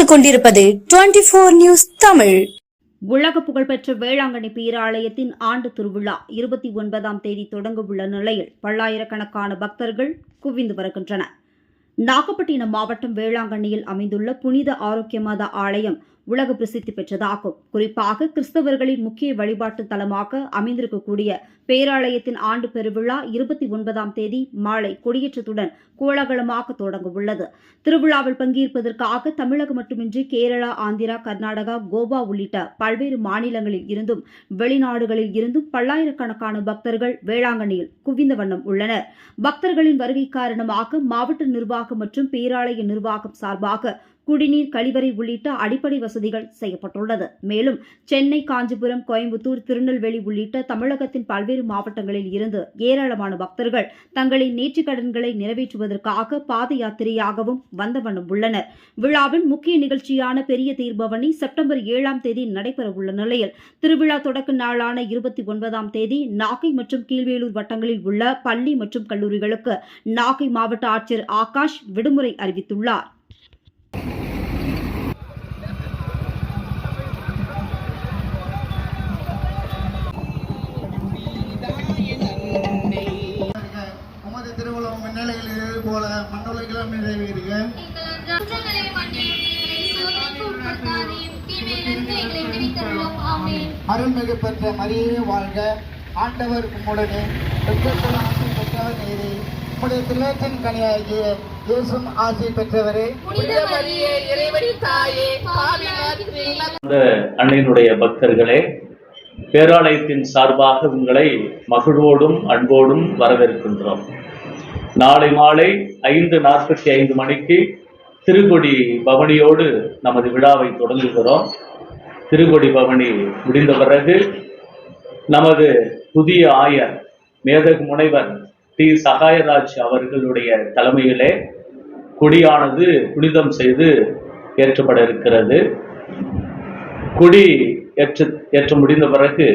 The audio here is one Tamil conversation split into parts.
பார்த்துக் கொண்டிருப்பது 24 நியூஸ் தமிழ். உலக புகழ்பெற்ற வேளாங்கண்ணி பேராலயத்தின் ஆண்டு திருவிழா 29ஆம் தேதி தொடங்க உள்ள நிலையில் பல்லாயிரக்கணக்கான பக்தர்கள் குவிந்து வருகின்றனர். நாகப்பட்டினம் மாவட்டம் வேளாங்கண்ணியில் அமைந்துள்ள புனித ஆரோக்கியமாதா ஆலயம் உலக பிரசித்தி பெற்றதாகும். குறிப்பாக கிறிஸ்தவர்களின் முக்கிய வழிபாட்டு தலமாக அமைந்திருக்கக்கூடிய பேராலயத்தின் ஆண்டு பெருவிழா 29ஆம் தேதி மாலை கொடியேற்றத்துடன் கோலாகலமாக தொடங்க உள்ளது. திருவிழாவில் பங்கேற்பதற்காக தமிழகம் மட்டுமின்றி கேரளா, ஆந்திரா, கர்நாடகா, கோவா உள்ளிட்ட பல்வேறு மாநிலங்களில் இருந்தும் வெளிநாடுகளில் இருந்தும் பல்லாயிரக்கணக்கான பக்தர்கள் வேளாங்கண்ணியில் குவிந்த வண்ணம் உள்ளனர். பக்தர்களின் வருகை காரணமாக மாவட்ட நிர்வாகம் மற்றும் பேராலய நிர்வாகம் சார்பாக குடிநீர், கழிவறை உள்ளிட்ட அடிப்படை வசதிகள் செய்யப்பட்டுள்ளது. மேலும் சென்னை, காஞ்சிபுரம், கோயம்புத்தூர், திருநெல்வேலி உள்ளிட்ட தமிழகத்தின் பல்வேறு மாவட்டங்களில் இருந்து ஏராளமான பக்தர்கள் தங்களின் நேர்த்திக் கடன்களை நிறைவேற்றுவதற்காக பாத யாத்திரையாகவும் வந்த வண்ணம் உள்ளனர். விழாவின் முக்கிய நிகழ்ச்சியான பெரிய தேர்பவனி செப்டம்பர் 7ஆம் தேதி நடைபெறவுள்ள நிலையில் திருவிழா தொடக்க நாளான 29ஆம் தேதி நாகை மற்றும் கீழ்வேலூர் வட்டங்களில் உள்ள பள்ளி மற்றும் கல்லூரிகளுக்கு நாகை மாவட்ட ஆட்சியர் ஆகாஷ் விடுமுறை அறிவித்துள்ளார். திருவள்ளுவர் முன்னிலையில் இது போல மண்ணுலகிலும் நிறைவேறுக. அருள்மிகு பெற்ற மரியே வாழ்க. ஆண்டவர் உம்முடனே பெற்றவர் நீரே. உம்முடைய திருவற்றின் கனியாகிய இயேசுவும் ஆசி பெற்றவரே. அன்னையினுடைய பக்தர்களே, பேராலயத்தின் சார்பாக உங்களை மகிழ்வோடும் அன்போடும் வரவேற்கின்றோம். நாளை மாலை 5:45 மணிக்கு திருக்கொடி பவனியோடு நமது விழாவை தொடங்குகிறோம். திருக்கொடி பவனி முடிந்த பிறகு நமது புதிய ஆயர் மேதகு முனைவர் டி. சகாயராஜ் அவர்களுடைய தலைமையிலே கொடியானது புனிதம் செய்து ஏற்றப்பட இருக்கிறது. கொடி ஏற்ற முடிந்த பிறகு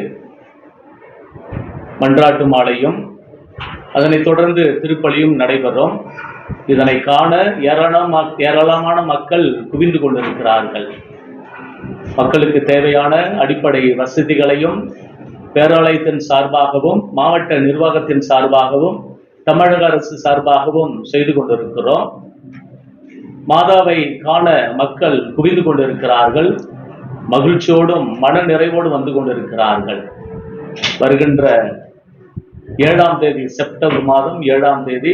மன்றாட்டு மாலையும் அதனைத் தொடர்ந்து திருப்பலியும் நடைபெறும். இதனை காண ஏராளமான மக்கள் குவிந்து கொண்டிருக்கிறார்கள். மக்களுக்கு தேவையான அடிப்படை வசதிகளையும் பேராலயத்தின் சார்பாகவும் மாவட்ட நிர்வாகத்தின் சார்பாகவும் தமிழக அரசு சார்பாகவும் செய்து கொண்டிருக்கிறோம். மாதாவை காண மக்கள் குவிந்து கொண்டிருக்கிறார்கள். மகிழ்ச்சியோடும் மன நிறைவோடும் வந்து கொண்டிருக்கிறார்கள். வருகின்ற 7ஆம் தேதி செப்டம்பர் மாதம் 7ஆம் தேதி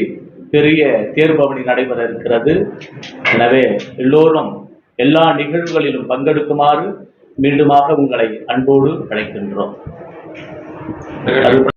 பெரிய தேர்பவனி நடைபெற இருக்கிறது. எனவே எல்லோரும் எல்லா நிகழ்வுகளிலும் பங்கெடுக்குமாறு மீண்டுமாக உங்களை அன்போடு அழைக்கின்றோம்.